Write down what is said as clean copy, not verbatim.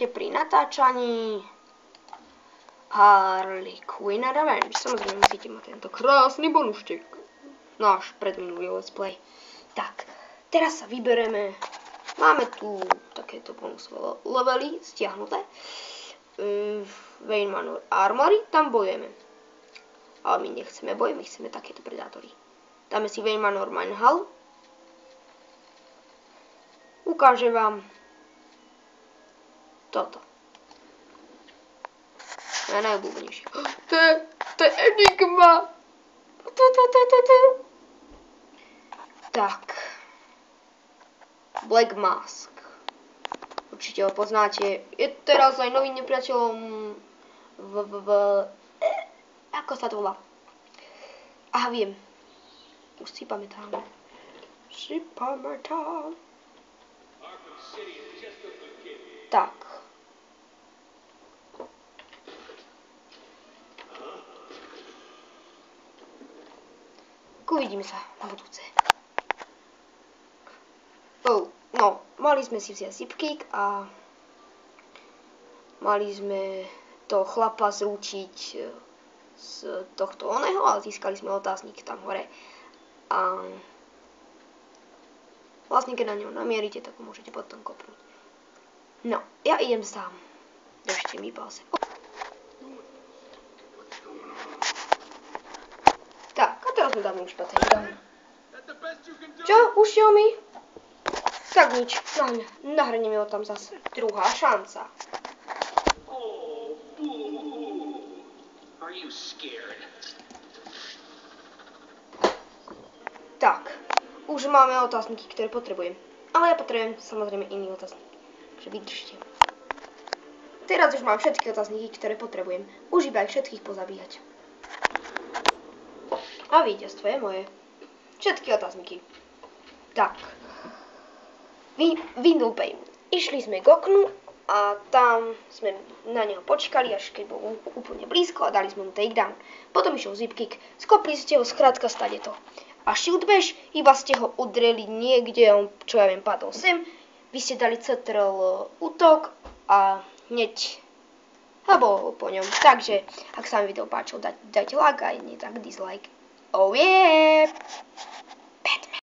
Pri natáčaní Harley Quinn Revenge. Samozrejme musíte mať tento krásny bonuštek. Náš predminulý let's play. Tak, teraz sa vybereme. Máme tu takéto bonusové levely stiahnuté. Wayne Manor Armory, tam bojujeme. Ale my nechceme boj, my chceme takéto predátory. Dáme si Wayne Manor Mine Hall. Ukážem vám toto. Moja najobľúbenejšia. To je Enigma. Tak. Black Mask. Určite ho poznáte. Je teraz aj novým nepriateľom ako sa to volá? Aha, viem. Už si pamätám. Tak. Uvidíme sa na budúce. No, mali sme si vziať zipkick a mali sme toho chlapa zrúčiť z tohto oného, ale získali sme otáznik tam hore. A vlastne keď na neho namierite, tak ho môžete potom kopnúť. No, ja idem sám. Držte mi palce. Tak, a teraz mu dáme už patent. Čo? Ušiel mi? Tak nič, nahrnieme ho tam zase. Druhá šanca. Tak, už máme otázniky, ktoré potrebujem. Ale ja potrebujem samozrejme iný otáznik. Takže vydržte. Teraz už mám všetky otázniky, ktoré potrebujem. Už iba ich všetkých pozabíjať. A víťazstvo je moje. Všetky otázniky. Tak. Window pane. Išli sme k oknu a tam sme na neho počkali, až keď bol úplne blízko a dali sme mu takedown. Potom išiel zipkick. Skopli ste ho skrátka stade to. A shield bash, iba ste ho udreli niekde, on, čo ja viem, padol sem. Vy ste dali CTRL útok a hneď bol po ňom. Takže, ak sa vám video páčilo, dajte like a nie tak dislike. Oh yeah!